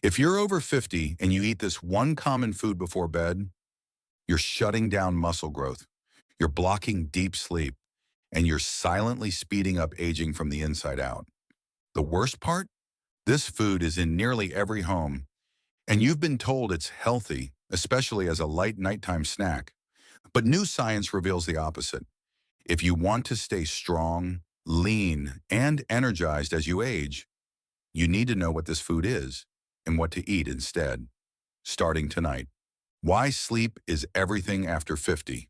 If you're over 50 and you eat this one common food before bed, you're shutting down muscle growth, you're blocking deep sleep, and you're silently speeding up aging from the inside out. The worst part? This food is in nearly every home, and you've been told it's healthy, especially as a light nighttime snack. But new science reveals the opposite. If you want to stay strong, lean, and energized as you age, you need to know what this food is and what to eat instead, starting tonight. Why sleep is everything after 50.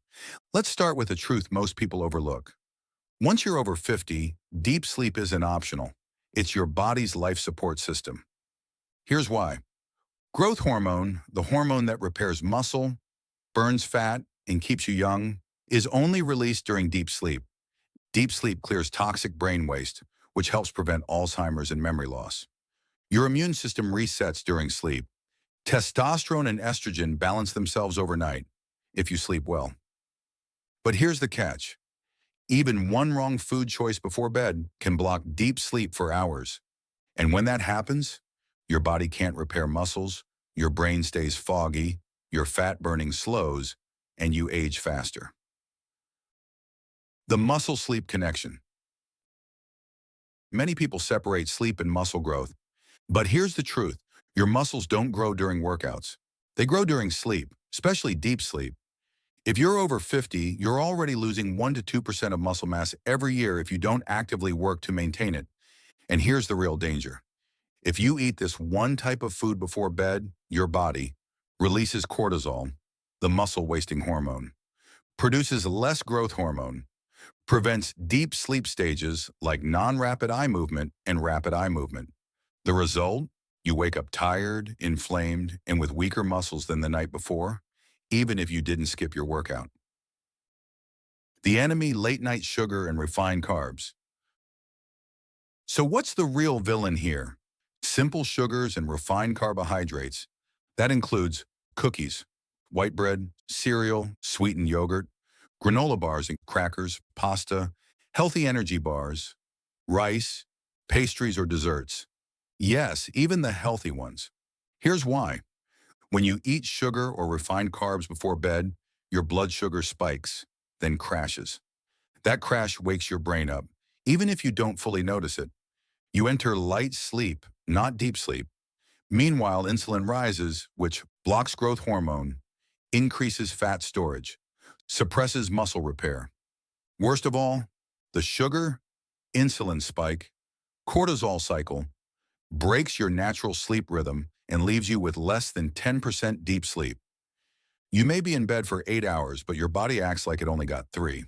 Let's start with a truth most people overlook. Once you're over 50, deep sleep isn't optional. It's your body's life support system. Here's why. Growth hormone, the hormone that repairs muscle, burns fat, and keeps you young, is only released during deep sleep. Deep sleep clears toxic brain waste, which helps prevent Alzheimer's and memory loss. Your immune system resets during sleep. Testosterone and estrogen balance themselves overnight if you sleep well. But here's the catch. Even one wrong food choice before bed can block deep sleep for hours. And when that happens, your body can't repair muscles, your brain stays foggy, your fat burning slows, and you age faster. The muscle-sleep connection. Many people separate sleep and muscle growth. But here's the truth. Your muscles don't grow during workouts. They grow during sleep, especially deep sleep. If you're over 50, you're already losing 1 to 2% of muscle mass every year if you don't actively work to maintain it. And here's the real danger. If you eat this one type of food before bed, your body releases cortisol, the muscle-wasting hormone, produces less growth hormone, prevents deep sleep stages like non-rapid eye movement and rapid eye movement. The result? You wake up tired, inflamed, and with weaker muscles than the night before, even if you didn't skip your workout. The enemy: late-night sugar and refined carbs. So what's the real villain here? Simple sugars and refined carbohydrates. That includes cookies, white bread, cereal, sweetened yogurt, granola bars and crackers, pasta, healthy energy bars, rice, pastries or desserts. Yes, even the healthy ones. Here's why. When you eat sugar or refined carbs before bed, your blood sugar spikes, then crashes. That crash wakes your brain up, even if you don't fully notice it. You enter light sleep, not deep sleep. Meanwhile, insulin rises, which blocks growth hormone, increases fat storage, suppresses muscle repair. Worst of all, the sugar, insulin spike, cortisol cycle breaks your natural sleep rhythm and leaves you with less than 10% deep sleep. You may be in bed for 8 hours, but your body acts like it only got 3.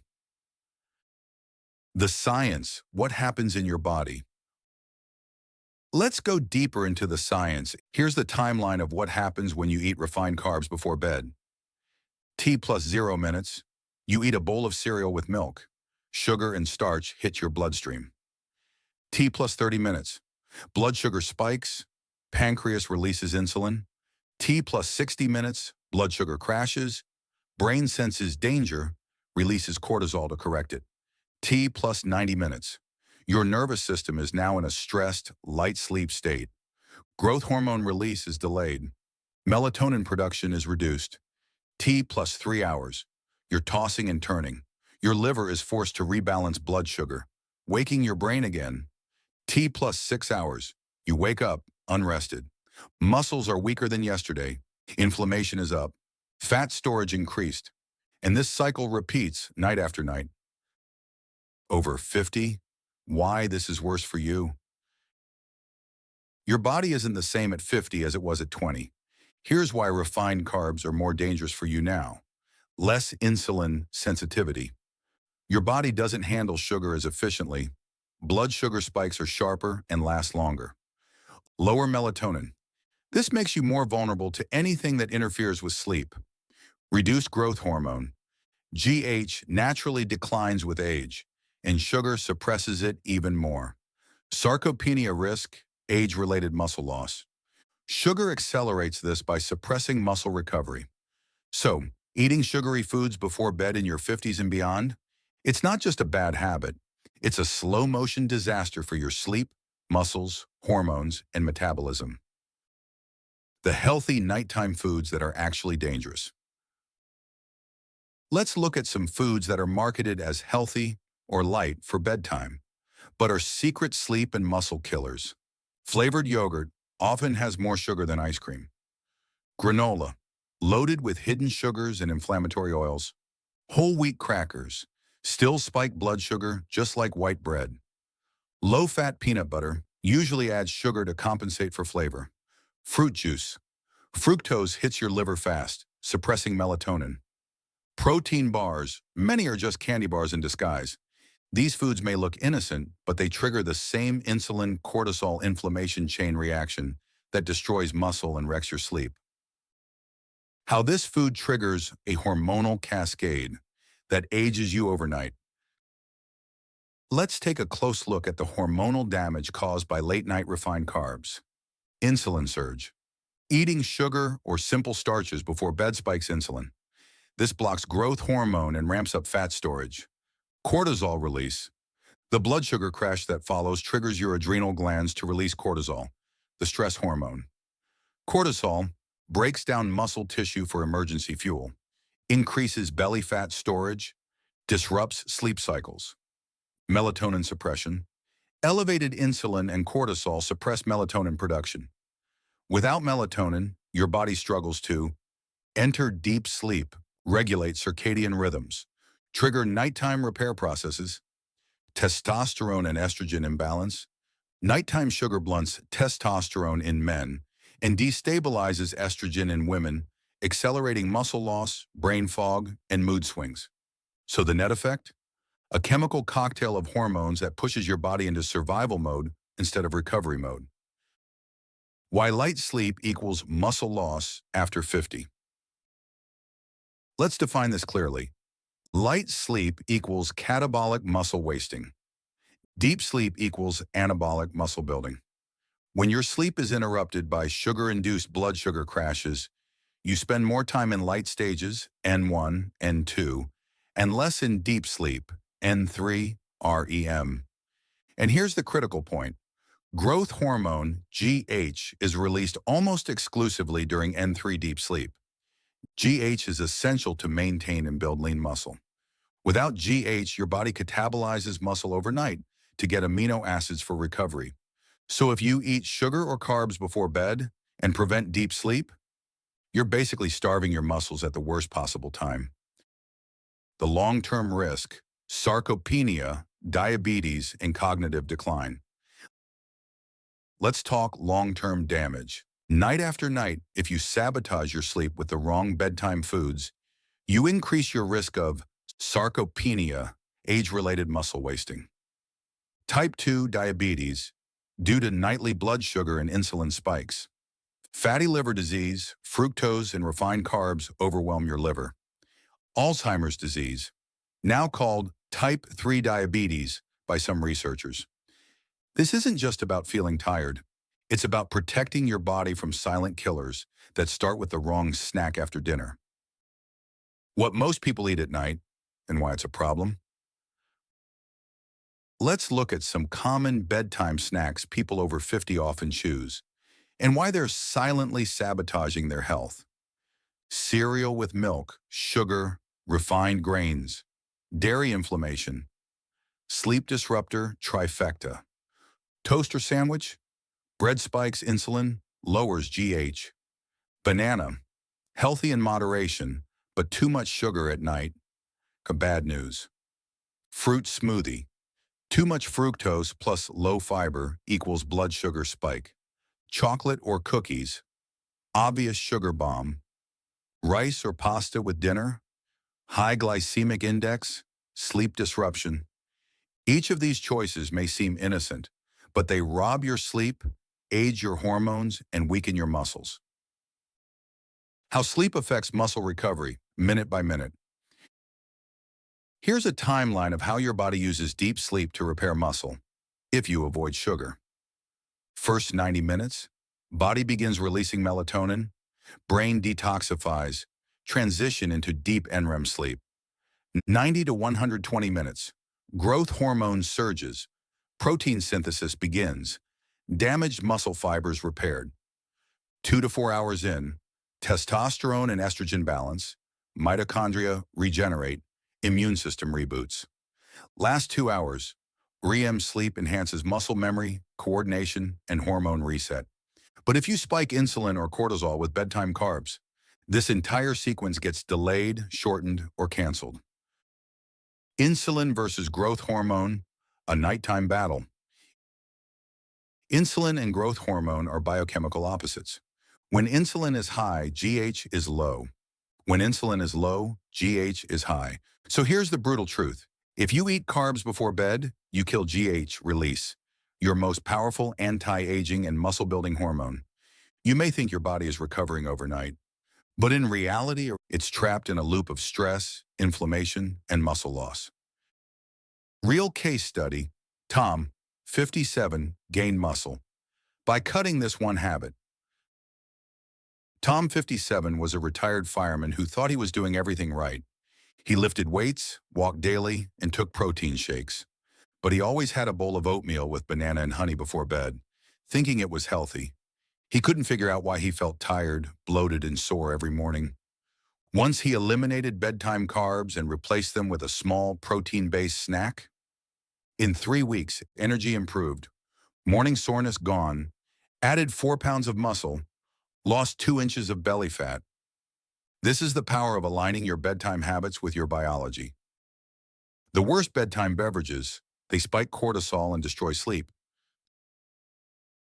The science: what happens in your body. Let's go deeper into the science. Here's the timeline of what happens when you eat refined carbs before bed. T plus 0 minutes. You eat a bowl of cereal with milk. Sugar and starch hit your bloodstream. T plus 30 minutes. Blood sugar spikes. Pancreas releases insulin. T plus 60 minutes. Blood sugar crashes. Brain senses danger, releases cortisol to correct it. T plus 90 minutes. Your nervous system is now in a stressed, light sleep state. Growth hormone release is delayed. Melatonin production is reduced. T plus 3 hours. You're tossing and turning. Your liver is forced to rebalance blood sugar, waking your brain again. T plus 6 hours. You wake up unrested. Muscles are weaker than yesterday. Inflammation is up. Fat storage increased. And this cycle repeats night after night. Over 50? Why this is worse for you? Your body isn't the same at 50 as it was at 20. Here's why refined carbs are more dangerous for you now. Less insulin sensitivity. Your body doesn't handle sugar as efficiently. Blood sugar spikes are sharper and last longer. Lower melatonin. This makes you more vulnerable to anything that interferes with sleep. Reduced growth hormone. GH naturally declines with age, and sugar suppresses it even more. Sarcopenia risk, age-related muscle loss. Sugar accelerates this by suppressing muscle recovery. So, eating sugary foods before bed in your 50s and beyond, it's not just a bad habit. It's a slow-motion disaster for your sleep, muscles, hormones, and metabolism. the healthy nighttime foods that are actually dangerous. Let's look at some foods that are marketed as healthy or light for bedtime, but are secret sleep and muscle killers. Flavored yogurt often has more sugar than ice cream. Granola, loaded with hidden sugars and inflammatory oils. Whole wheat crackers, still spike blood sugar just like white bread. Low-fat peanut butter usually adds sugar to compensate for flavor. Fruit juice. Fructose hits your liver fast, suppressing melatonin. Protein bars. Many are just candy bars in disguise. These foods may look innocent, but they trigger the same insulin-cortisol inflammation chain reaction that destroys muscle and wrecks your sleep. How this food triggers a hormonal cascade that ages you overnight. Let's take a close look at the hormonal damage caused by late-night refined carbs. Insulin surge. Eating sugar or simple starches before bed spikes insulin. This blocks growth hormone and ramps up fat storage. Cortisol release. The blood sugar crash that follows triggers your adrenal glands to release cortisol, the stress hormone. Cortisol breaks down muscle tissue for emergency fuel, increases belly fat storage, disrupts sleep cycles. Melatonin suppression. Elevated insulin and cortisol suppress melatonin production. Without melatonin, your body struggles to enter deep sleep, regulate circadian rhythms, trigger nighttime repair processes, testosterone and estrogen imbalance. Nighttime sugar blunts testosterone in men and destabilizes estrogen in women, accelerating muscle loss, brain fog, and mood swings. So the net effect? A chemical cocktail of hormones that pushes your body into survival mode instead of recovery mode. Why light sleep equals muscle loss after 50. Let's define this clearly. Light sleep equals catabolic muscle wasting. Deep sleep equals anabolic muscle building. When your sleep is interrupted by sugar-induced blood sugar crashes, you spend more time in light stages, N1, N2, and less in deep sleep, N3, REM. And here's the critical point. Growth hormone, GH, is released almost exclusively during N3 deep sleep. GH is essential to maintain and build lean muscle. Without GH, your body catabolizes muscle overnight to get amino acids for recovery. So if you eat sugar or carbs before bed and prevent deep sleep, you're basically starving your muscles at the worst possible time. The long-term risk: sarcopenia, diabetes, and cognitive decline. Let's talk long-term damage. Night after night, if you sabotage your sleep with the wrong bedtime foods, you increase your risk of sarcopenia, age-related muscle wasting. Type 2 diabetes, due to nightly blood sugar and insulin spikes. Fatty liver disease, fructose and refined carbs overwhelm your liver. Alzheimer's disease, now called type 3 diabetes by some researchers. This isn't just about feeling tired. It's about protecting your body from silent killers that start with the wrong snack after dinner. What most people eat at night, and why it's a problem. Let's look at some common bedtime snacks people over 50 often choose, and why they're silently sabotaging their health. Cereal with milk, sugar, refined grains, dairy inflammation, sleep disruptor trifecta. Toaster sandwich, bread spikes insulin, lowers GH. Banana, healthy in moderation, but too much sugar at night, bad news. Fruit smoothie, too much fructose plus low fiber equals blood sugar spike. Chocolate or cookies, obvious sugar bomb. Rice or pasta with dinner, high glycemic index, sleep disruption. Each of these choices may seem innocent, but they rob your sleep, age your hormones, and weaken your muscles. How sleep affects muscle recovery, minute by minute. Here's a timeline of how your body uses deep sleep to repair muscle, if you avoid sugar. First 90 minutes, body begins releasing melatonin, brain detoxifies, transition into deep NREM sleep. 90 to 120 minutes, growth hormone surges, protein synthesis begins, damaged muscle fibers repaired. 2 to 4 hours in, testosterone and estrogen balance, mitochondria regenerate, immune system reboots. Last 2 hours, REM sleep enhances muscle memory, coordination, and hormone reset. But if you spike insulin or cortisol with bedtime carbs, this entire sequence gets delayed, shortened, or canceled. Insulin versus growth hormone, a nighttime battle. Insulin and growth hormone are biochemical opposites. When insulin is high, GH is low. When insulin is low, GH is high. So here's the brutal truth. If you eat carbs before bed, you kill GH release, your most powerful anti-aging and muscle-building hormone. You may think your body is recovering overnight, but in reality, it's trapped in a loop of stress, inflammation, and muscle loss. Real case study, Tom, 57, gained muscle by cutting this one habit. Tom, 57, was a retired fireman who thought he was doing everything right. He lifted weights, walked daily, and took protein shakes. But he always had a bowl of oatmeal with banana and honey before bed, thinking it was healthy. He couldn't figure out why he felt tired, bloated, and sore every morning. Once he eliminated bedtime carbs and replaced them with a small protein-based snack, in 3 weeks, energy improved, morning soreness gone, added 4 pounds of muscle, lost 2 inches of belly fat. This is the power of aligning your bedtime habits with your biology. The worst bedtime beverages, they spike cortisol and destroy sleep.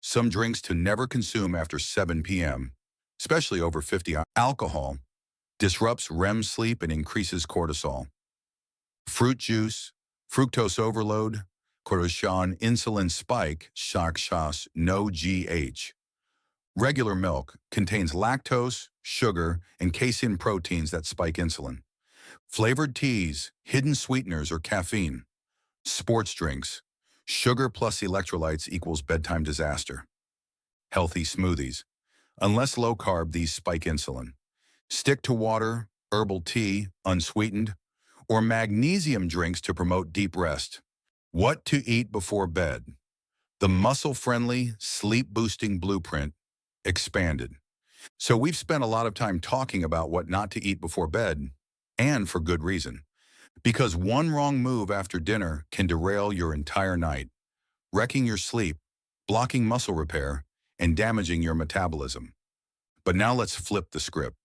Some drinks to never consume after 7 p.m., especially over 50 hours. Alcohol disrupts REM sleep and increases cortisol. Fruit juice, fructose overload, cortisol, insulin spike, shas, no GH. Regular milk contains lactose, sugar, and casein proteins that spike insulin. Flavored teas, hidden sweeteners, or caffeine. Sports drinks, sugar plus electrolytes equals bedtime disaster. Healthy smoothies. Unless low carb, these spike insulin. Stick to water, herbal tea, unsweetened, or magnesium drinks to promote deep rest. What to eat before bed. The muscle-friendly, sleep-boosting blueprint expanded. So we've spent a lot of time talking about what not to eat before bed, and for good reason. Because one wrong move after dinner can derail your entire night, wrecking your sleep, blocking muscle repair, and damaging your metabolism. But now let's flip the script.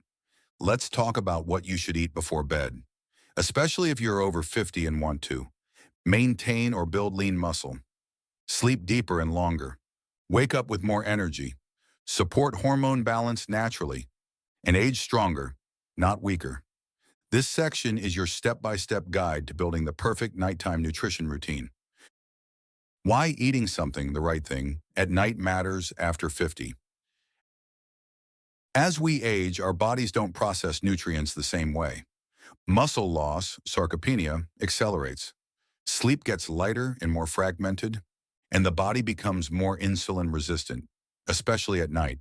Let's talk about what you should eat before bed, especially if you're over 50 and want to maintain or build lean muscle, sleep deeper and longer, wake up with more energy, support hormone balance naturally, and age stronger, not weaker. This section is your step-by-step guide to building the perfect nighttime nutrition routine. Why eating something, the right thing, at night matters after 50. As we age, our bodies don't process nutrients the same way. Muscle loss, sarcopenia, accelerates. Sleep gets lighter and more fragmented, and the body becomes more insulin resistant, especially at night.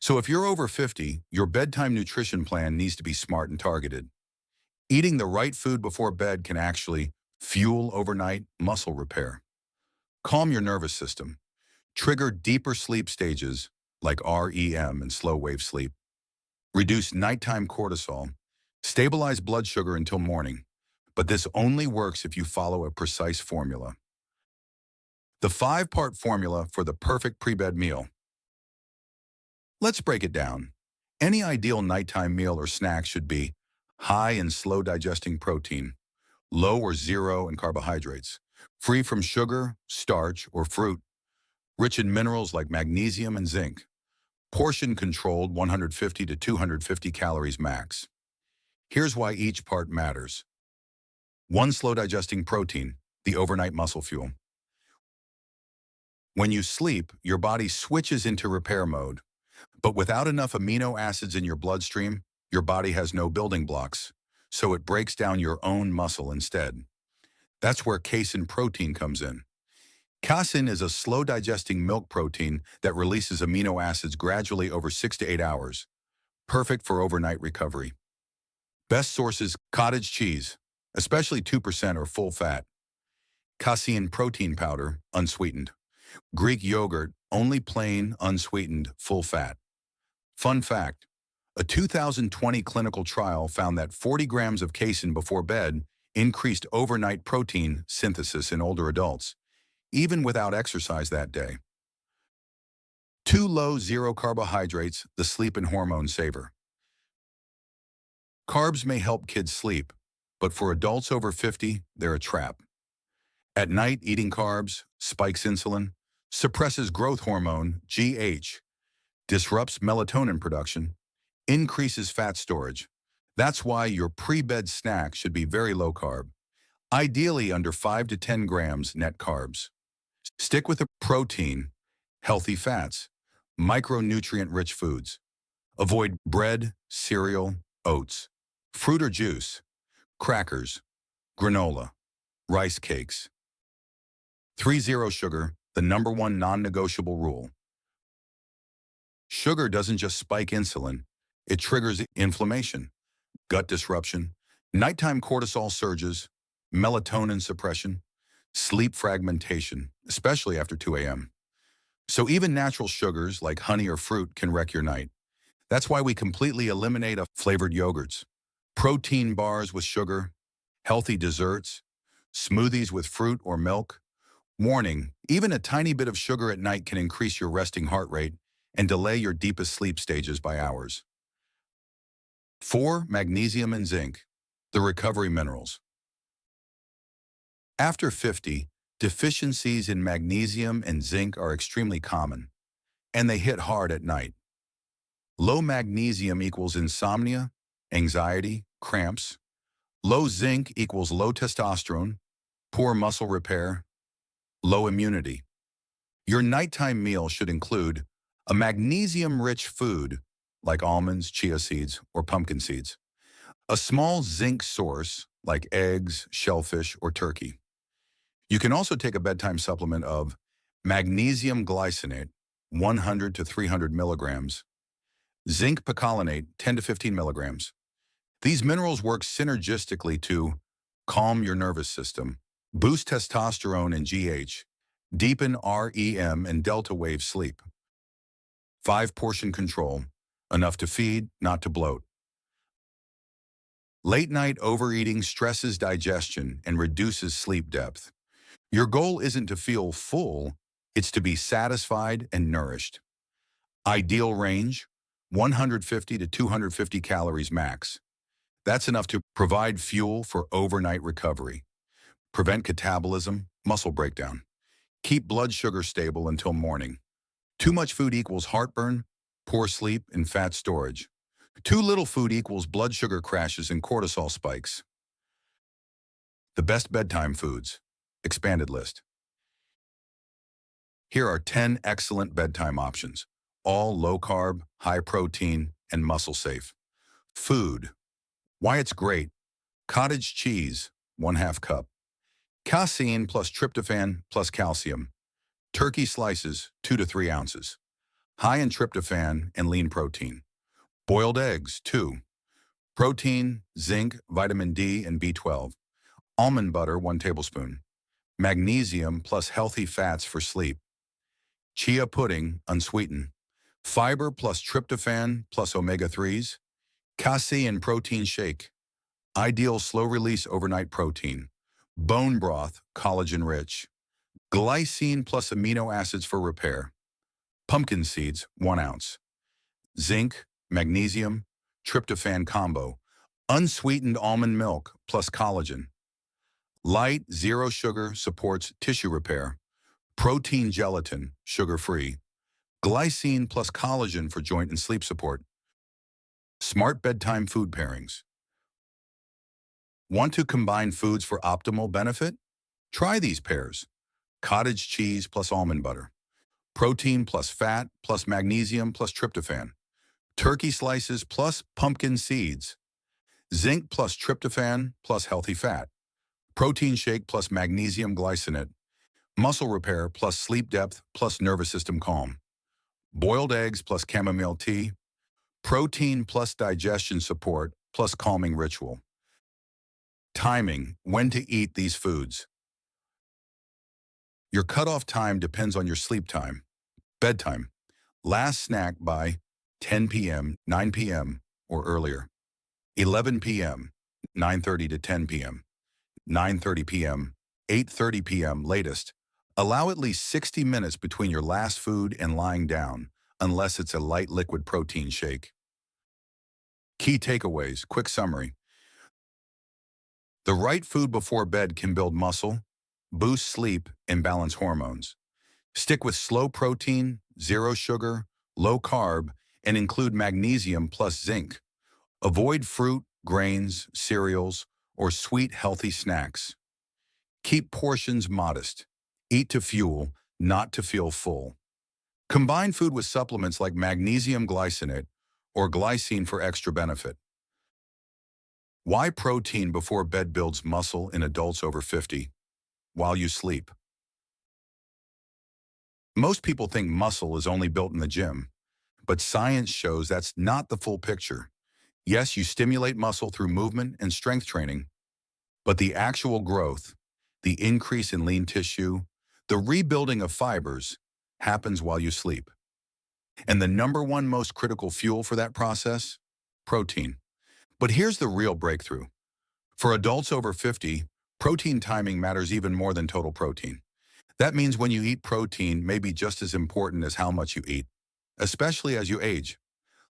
So if you're over 50, your bedtime nutrition plan needs to be smart and targeted. Eating the right food before bed can actually fuel overnight muscle repair, calm your nervous system, trigger deeper sleep stages like REM and slow wave sleep, reduce nighttime cortisol, stabilize blood sugar until morning. But this only works if you follow a precise formula. The 5-part formula for the perfect pre-bed meal. Let's break it down. Any ideal nighttime meal or snack should be high in slow-digesting protein, low or zero in carbohydrates, free from sugar, starch, or fruit, rich in minerals like magnesium and zinc, portion-controlled 150 to 250 calories max. Here's why each part matters. 1. Slow-digesting protein, the overnight muscle fuel. When you sleep, your body switches into repair mode, but without enough amino acids in your bloodstream, your body has no building blocks, so it breaks down your own muscle instead. That's where casein protein comes in. Casein is a slow-digesting milk protein that releases amino acids gradually over 6 to 8 hours, perfect for overnight recovery. Best sources: cottage cheese, especially 2% or full fat. Casein protein powder, unsweetened. Greek yogurt, only plain, unsweetened, full fat. Fun fact, a 2020 clinical trial found that 40 grams of casein before bed increased overnight protein synthesis in older adults, even without exercise that day. Too low zero carbohydrates, the sleep and hormone saver. Carbs may help kids sleep, but for adults over 50, they're a trap. At night, eating carbs spikes insulin, suppresses growth hormone, GH, disrupts melatonin production, increases fat storage. That's why your pre-bed snack should be very low carb, ideally under 5 to 10 grams net carbs. Stick with the protein, healthy fats, micronutrient-rich foods. Avoid bread, cereal, oats, fruit or juice, crackers, granola, rice cakes. 3-0 sugar, the number one non-negotiable rule. Sugar doesn't just spike insulin, it triggers inflammation, gut disruption, nighttime cortisol surges, melatonin suppression, sleep fragmentation, especially after 2 a.m. So even natural sugars like honey or fruit can wreck your night. That's why we completely eliminate flavored yogurts, protein bars with sugar, healthy desserts, smoothies with fruit or milk. Warning, even a tiny bit of sugar at night can increase your resting heart rate and delay your deepest sleep stages by hours. 4. Magnesium and zinc, the recovery minerals. After 50, deficiencies in magnesium and zinc are extremely common, and they hit hard at night. Low magnesium equals insomnia, anxiety, cramps. Low zinc equals low testosterone, poor muscle repair, low immunity. Your nighttime meal should include a magnesium-rich food like almonds, chia seeds, or pumpkin seeds. A small zinc source like eggs, shellfish, or turkey. You can also take a bedtime supplement of magnesium glycinate, 100 to 300 milligrams, zinc picolinate, 10 to 15 milligrams. These minerals work synergistically to calm your nervous system, boost testosterone and GH, deepen REM and delta wave sleep. 5 portion control, enough to feed, not to bloat. Late night overeating stresses digestion and reduces sleep depth. Your goal isn't to feel full, it's to be satisfied and nourished. Ideal range, 150 to 250 calories max. That's enough to provide fuel for overnight recovery, prevent catabolism, muscle breakdown, keep blood sugar stable until morning. Too much food equals heartburn, poor sleep, and fat storage. Too little food equals blood sugar crashes and cortisol spikes. The best bedtime foods. Expanded list. Here are 10 excellent bedtime options, all low carb, high protein, and muscle safe. Food. Why it's great. Cottage cheese, 1/2 cup. Casein plus tryptophan plus calcium. Turkey slices, 2 to 3 ounces. High in tryptophan and lean protein. Boiled eggs, 2. Protein, zinc, vitamin D, and B12. Almond butter, 1 tablespoon. Magnesium plus healthy fats for sleep. Chia pudding, unsweetened. Fiber plus tryptophan plus omega-3s. Casein protein shake. Ideal slow-release overnight protein. Bone broth, collagen-rich. Glycine plus amino acids for repair. Pumpkin seeds, 1 ounce. Zinc, magnesium, tryptophan combo. Unsweetened almond milk plus collagen. Light, zero sugar supports tissue repair. Protein gelatin, sugar-free. Glycine plus collagen for joint and sleep support. Smart bedtime food pairings. Want to combine foods for optimal benefit? Try these pairs. Cottage cheese plus almond butter. Protein plus fat plus magnesium plus tryptophan. Turkey slices plus pumpkin seeds. Zinc plus tryptophan plus healthy fat. Protein shake plus magnesium glycinate. Muscle repair plus sleep depth plus nervous system calm. Boiled eggs plus chamomile tea. Protein plus digestion support plus calming ritual. Timing, when to eat these foods. Your cutoff time depends on your sleep time. Bedtime, last snack by 10 p.m., 9 p.m., or earlier. 11 p.m., 9:30 to 10 p.m., 9:30 p.m., 8:30 p.m. latest. Allow at least 60 minutes between your last food and lying down, unless it's a light liquid protein shake. Key takeaways, quick summary. The right food before bed can build muscle, boost sleep, and balance hormones. Stick with slow protein, zero sugar, low carb, and include magnesium plus zinc. Avoid fruit, grains, cereals, or sweet, healthy snacks. Keep portions modest. Eat to fuel, not to feel full. Combine food with supplements like magnesium glycinate or glycine for extra benefit. Why protein before bed builds muscle in adults over 50 while you sleep? Most people think muscle is only built in the gym, but science shows that's not the full picture. Yes, you stimulate muscle through movement and strength training, but the actual growth, the increase in lean tissue, the rebuilding of fibers happens while you sleep. And the number one most critical fuel for that process? Protein. But here's the real breakthrough. For adults over 50, protein timing matters even more than total protein. That means when you eat protein may be just as important as how much you eat, especially as you age.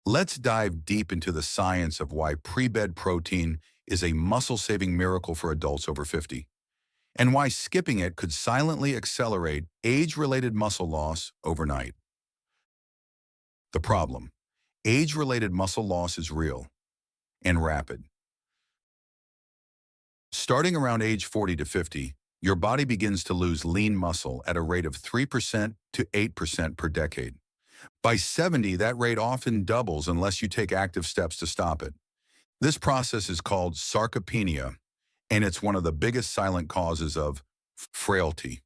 Let's dive deep into the science of why pre-bed protein is a muscle-saving miracle for adults over 50, and why skipping it could silently accelerate age-related muscle loss overnight. The problem: age-related muscle loss is real and rapid. Starting around age 40 to 50, your body begins to lose lean muscle at a rate of 3% to 8% per decade. By 70, that rate often doubles unless you take active steps to stop it. This process is called sarcopenia, and it's one of the biggest silent causes of frailty,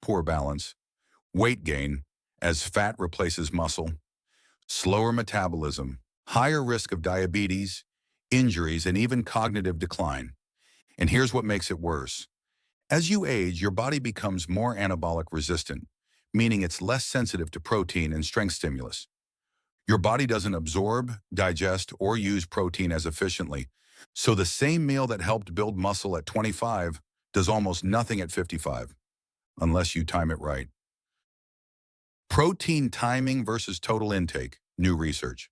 poor balance, weight gain as fat replaces muscle, slower metabolism, higher risk of diabetes, injuries, and even cognitive decline. And here's what makes it worse. As you age, your body becomes more anabolic resistant, meaning it's less sensitive to protein and strength stimulus. Your body doesn't absorb, digest, or use protein as efficiently, so the same meal that helped build muscle at 25 does almost nothing at 55, unless you time it right. Protein timing versus total intake, new research.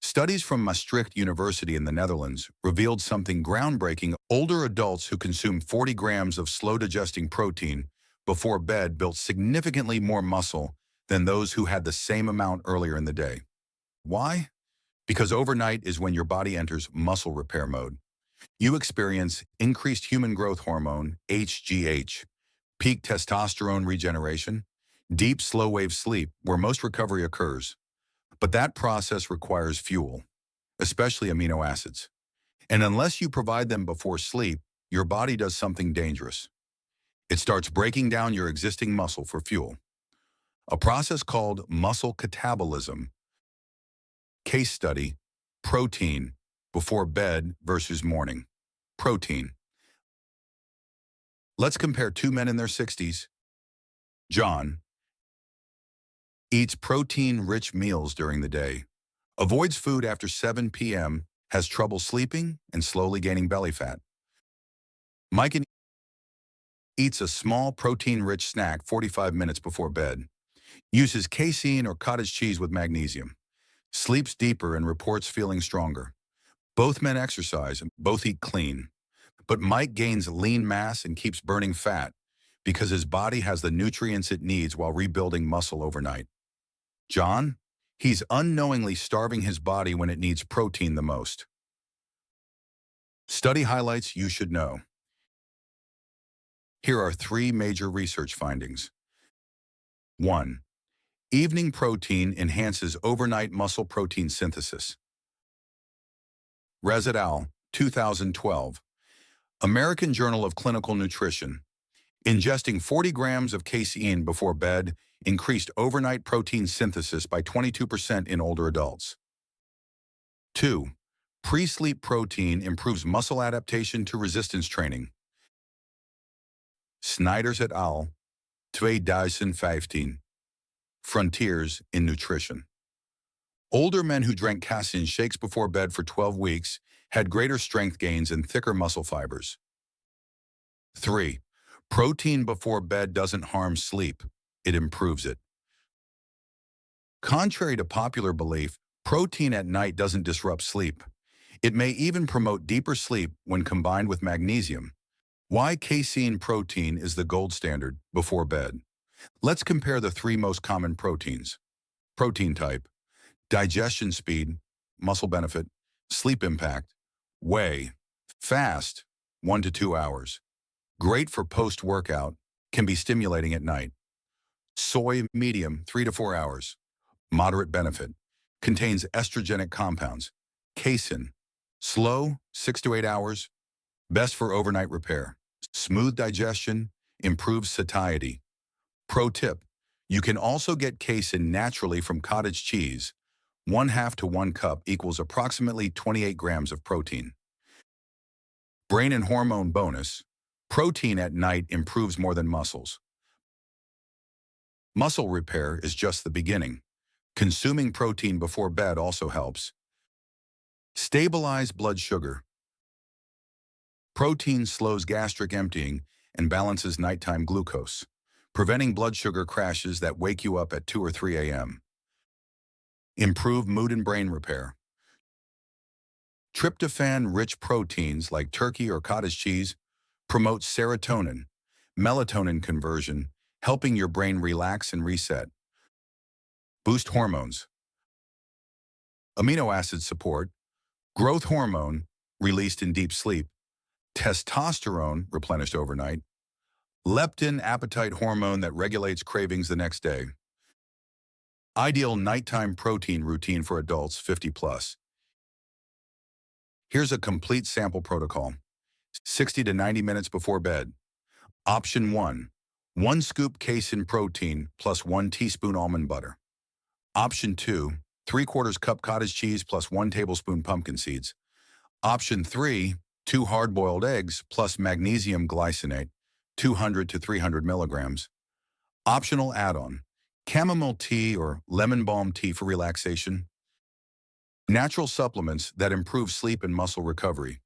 Studies from Maastricht University in the Netherlands revealed something groundbreaking. Older adults who consumed 40 grams of slow-digesting protein before bed built significantly more muscle than those who had the same amount earlier in the day. Why? Because overnight is when your body enters muscle repair mode. You experience increased human growth hormone, HGH, peak testosterone regeneration, deep slow-wave sleep where most recovery occurs. But that process requires fuel, especially amino acids. And unless you provide them before sleep, your body does something dangerous. It starts breaking down your existing muscle for fuel, a process called muscle catabolism. Case study: protein before bed versus morning. Protein. Let's compare two men in their 60s. John eats protein-rich meals during the day, avoids food after 7 p.m., has trouble sleeping, and slowly gaining belly fat. Mike eats a small protein-rich snack 45 minutes before bed, uses casein or cottage cheese with magnesium, sleeps deeper and reports feeling stronger. Both men exercise and both eat clean, but Mike gains lean mass and keeps burning fat because his body has the nutrients it needs while rebuilding muscle overnight. John, he's unknowingly starving his body when it needs protein the most. Study highlights you should know. Here are three major research findings. 1. Evening protein enhances overnight muscle protein synthesis. Rez et al., 2012. American Journal of Clinical Nutrition. Ingesting 40 grams of casein before bed increased overnight protein synthesis by 22% in older adults. 2. Pre-sleep protein improves muscle adaptation to resistance training. Snijders et al., 2015. Frontiers in Nutrition. Older men who drank casein shakes before bed for 12 weeks had greater strength gains and thicker muscle fibers. 3. Protein before bed doesn't harm sleep. It improves it. Contrary to popular belief, protein at night doesn't disrupt sleep. It may even promote deeper sleep when combined with magnesium. Why casein protein is the gold standard before bed. Let's compare the three most common proteins. Protein type, digestion speed, muscle benefit, sleep impact, whey, fast, 1 to 2 hours. Great for post-workout, can be stimulating at night. Soy, medium, 3 to 4 hours. Moderate benefit, contains estrogenic compounds. Casein, slow, 6 to 8 hours. Best for overnight repair. Smooth digestion, improves satiety. Pro tip, you can also get casein naturally from cottage cheese. 1/2 to 1 cup equals approximately 28 grams of protein. Brain and hormone bonus, protein at night improves more than muscles. Muscle repair is just the beginning. Consuming protein before bed also helps. Stabilize blood sugar. Protein slows gastric emptying and balances nighttime glucose, preventing blood sugar crashes that wake you up at 2 or 3 a.m. Improve mood and brain repair. Tryptophan-rich proteins like turkey or cottage cheese promote serotonin, melatonin conversion, helping your brain relax and reset. Boost hormones. Amino acid support, growth hormone released in deep sleep, testosterone replenished overnight, leptin appetite hormone that regulates cravings the next day. Ideal nighttime protein routine for adults 50 plus. Here's a complete sample protocol. 60 to 90 minutes before bed. Option 1, 1 scoop casein protein plus 1 teaspoon almond butter. Option 2, 3/4 cup cottage cheese plus 1 tablespoon pumpkin seeds. Option 3, 2 hard-boiled eggs plus magnesium glycinate, 200 to 300 milligrams. Optional add-on, chamomile tea or lemon balm tea for relaxation. Natural supplements that improve sleep and muscle recovery.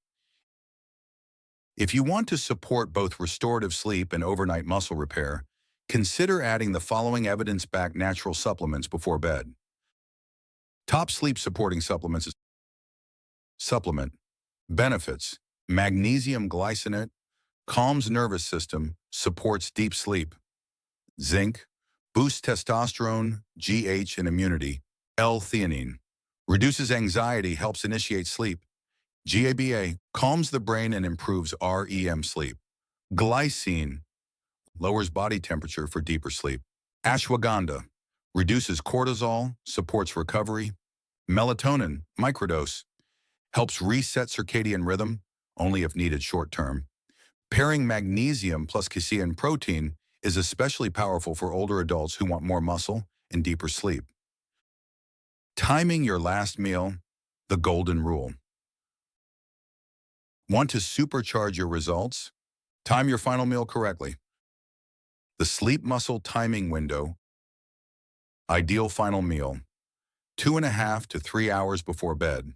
If you want to support both restorative sleep and overnight muscle repair, consider adding the following evidence-backed natural supplements before bed. Top sleep-supporting supplements. Supplement. Benefits. Magnesium glycinate. Calms nervous system. Supports deep sleep. Zinc. Boosts testosterone, GH, and immunity. L-theanine. Reduces anxiety, helps initiate sleep. GABA. Calms the brain and improves REM sleep. Glycine. Lowers body temperature for deeper sleep. Ashwagandha. Reduces cortisol, supports recovery. Melatonin, microdose. Helps reset circadian rhythm, only if needed short-term. Pairing magnesium plus casein protein is especially powerful for older adults who want more muscle and deeper sleep. Timing your last meal, the golden rule. Want to supercharge your results? Time your final meal correctly. The sleep muscle timing window. Ideal final meal, 2.5 to 3 hours before bed.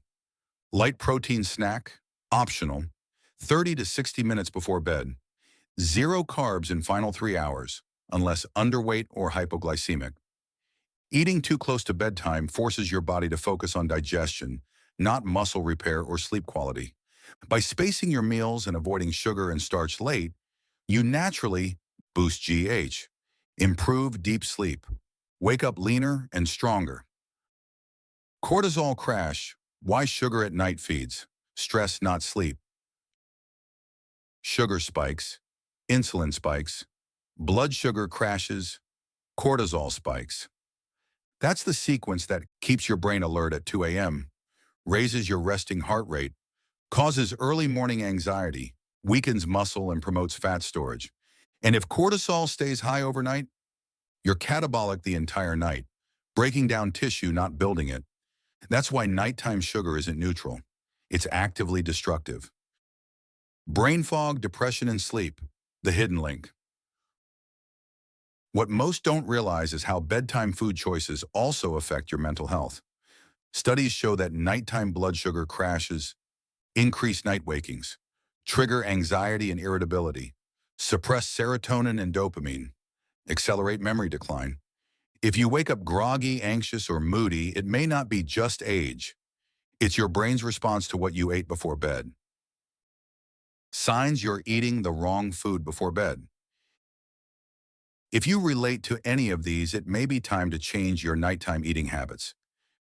Light protein snack, optional, 30 to 60 minutes before bed. 0 carbs in final 3 hours, unless underweight or hypoglycemic. Eating too close to bedtime forces your body to focus on digestion, not muscle repair or sleep quality. By spacing your meals and avoiding sugar and starch late, you naturally boost GH, improve deep sleep, wake up leaner and stronger. Cortisol crash, why sugar at night feeds, stress not sleep. Sugar spikes, insulin spikes, blood sugar crashes, cortisol spikes. That's the sequence that keeps your brain alert at 2 a.m., raises your resting heart rate, causes early morning anxiety, weakens muscle and promotes fat storage. And if cortisol stays high overnight, you're catabolic the entire night, breaking down tissue, not building it. That's why nighttime sugar isn't neutral. It's actively destructive. Brain fog, depression, and sleep, the hidden link. What most don't realize is how bedtime food choices also affect your mental health. Studies show that nighttime blood sugar crashes, increase night wakings, trigger anxiety and irritability, suppress serotonin and dopamine, accelerate memory decline. If you wake up groggy, anxious, or moody, it may not be just age. It's your brain's response to what you ate before bed. Signs you're eating the wrong food before bed. If you relate to any of these, it may be time to change your nighttime eating habits.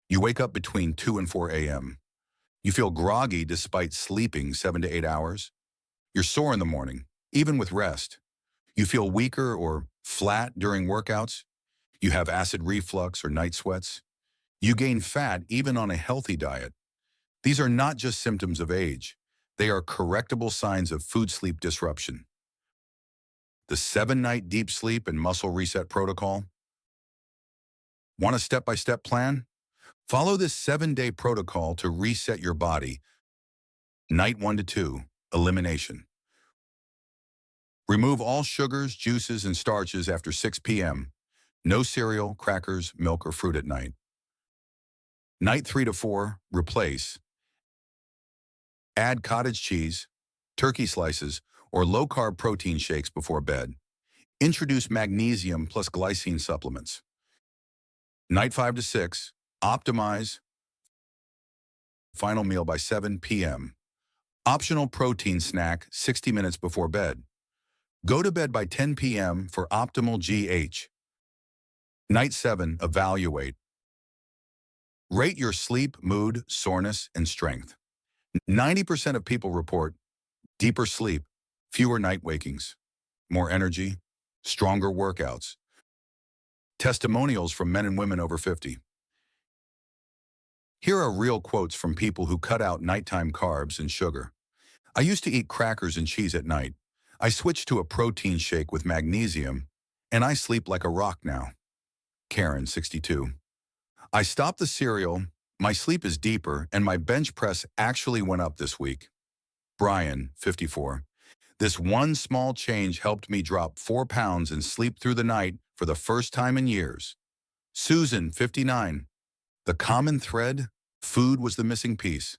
You wake up between 2 and 4 a.m. You feel groggy despite sleeping 7 to 8 hours. You're sore in the morning, even with rest. You feel weaker or flat during workouts. You have acid reflux or night sweats. You gain fat even on a healthy diet. These are not just symptoms of age. They are correctable signs of food-sleep disruption. The 7-night deep sleep and muscle reset protocol. Want a step-by-step plan? Follow this 7-day protocol to reset your body. Night 1 to 2, elimination. Remove all sugars, juices, and starches after 6 p.m. No cereal, crackers, milk, or fruit at night. Night 3 to 4, replace. Add cottage cheese, turkey slices, or low-carb protein shakes before bed. Introduce magnesium plus glycine supplements. Night 5 to 6, optimize. Final meal by 7 p.m. Optional protein snack 60 minutes before bed. Go to bed by 10 p.m. for optimal GH. Night 7, evaluate. Rate your sleep, mood, soreness, and strength. 90% of people report deeper sleep, fewer night wakings, more energy, stronger workouts. Testimonials from men and women over 50. Here are real quotes from people who cut out nighttime carbs and sugar. I used to eat crackers and cheese at night. I switched to a protein shake with magnesium, and I sleep like a rock now. Karen, 62. I stopped the cereal, my sleep is deeper, and my bench press actually went up this week. Brian, 54. This one small change helped me drop 4 pounds and sleep through the night for the first time in years. Susan, 59. The common thread? Food was the missing piece.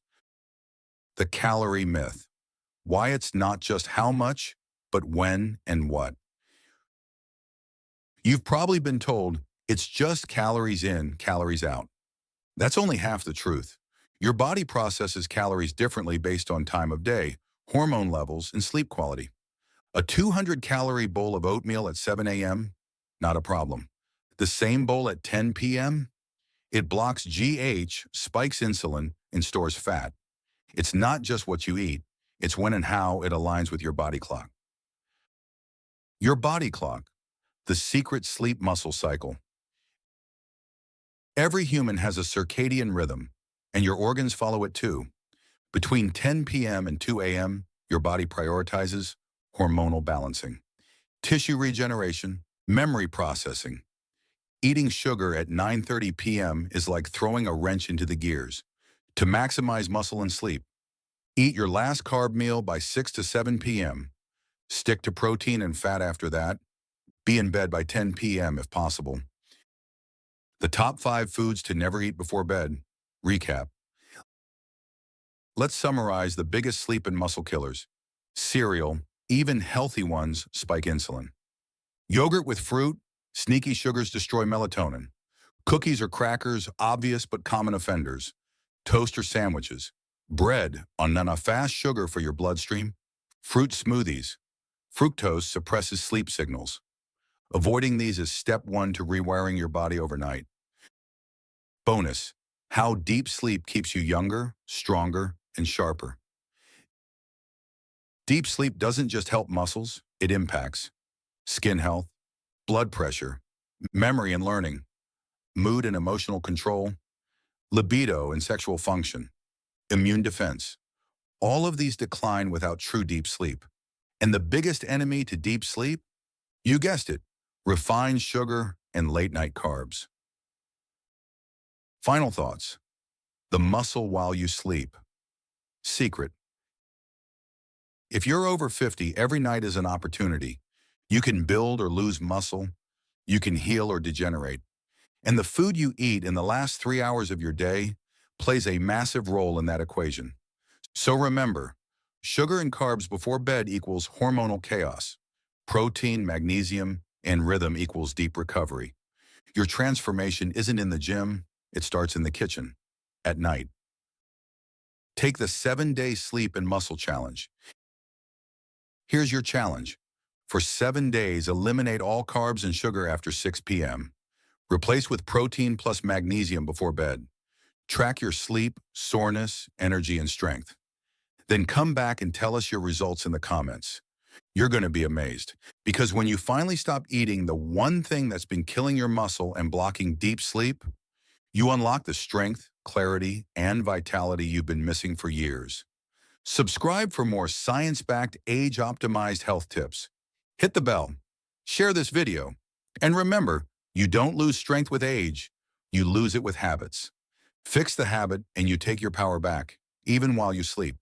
The calorie myth. Why it's not just how much, but when and what. You've probably been told it's just calories in, calories out. That's only half the truth. Your body processes calories differently based on time of day, hormone levels, and sleep quality. A 200-calorie bowl of oatmeal at 7 a.m.? Not a problem. The same bowl at 10 p.m.? It blocks GH, spikes insulin, and stores fat. It's not just what you eat, it's when and how it aligns with your body clock. Your body clock, the secret sleep muscle cycle. Every human has a circadian rhythm, and your organs follow it too. Between 10 p.m. and 2 a.m., your body prioritizes hormonal balancing, tissue regeneration, memory processing. Eating sugar at 9:30 p.m. is like throwing a wrench into the gears. To maximize muscle and sleep, eat your last carb meal by 6 to 7 p.m. Stick to protein and fat after that. Be in bed by 10 p.m. if possible. The top 5 foods to never eat before bed. Recap. Let's summarize the biggest sleep and muscle killers. Cereal, even healthy ones, spike insulin. Yogurt with fruit, sneaky sugars destroy melatonin. Cookies or crackers, obvious but common offenders. Toast or sandwiches. Bread, on enough fast sugar for your bloodstream. Fruit smoothies. Fructose suppresses sleep signals. Avoiding these is step 1 to rewiring your body overnight. Bonus, how deep sleep keeps you younger, stronger, and sharper. Deep sleep doesn't just help muscles, it impacts skin health, blood pressure, memory and learning, mood and emotional control, libido and sexual function, immune defense. All of these decline without true deep sleep. And the biggest enemy to deep sleep? You guessed it, refined sugar and late-night carbs. Final thoughts. The muscle while you sleep. Secret. If you're over 50, every night is an opportunity. You can build or lose muscle. You can heal or degenerate. And the food you eat in the last 3 hours of your day plays a massive role in that equation. So remember, sugar and carbs before bed equals hormonal chaos. Protein, magnesium, and rhythm equals deep recovery. Your transformation isn't in the gym, it starts in the kitchen, at night. Take the 7-day sleep and muscle challenge. Here's your challenge. For 7 days, eliminate all carbs and sugar after 6 p.m. Replace with protein plus magnesium before bed. Track your sleep, soreness, energy, and strength. Then come back and tell us your results in the comments. You're going to be amazed, because when you finally stop eating the one thing that's been killing your muscle and blocking deep sleep, you unlock the strength, clarity, and vitality you've been missing for years. Subscribe for more science-backed, age-optimized health tips. Hit the bell, share this video, and remember, you don't lose strength with age, you lose it with habits. Fix the habit and you take your power back, even while you sleep.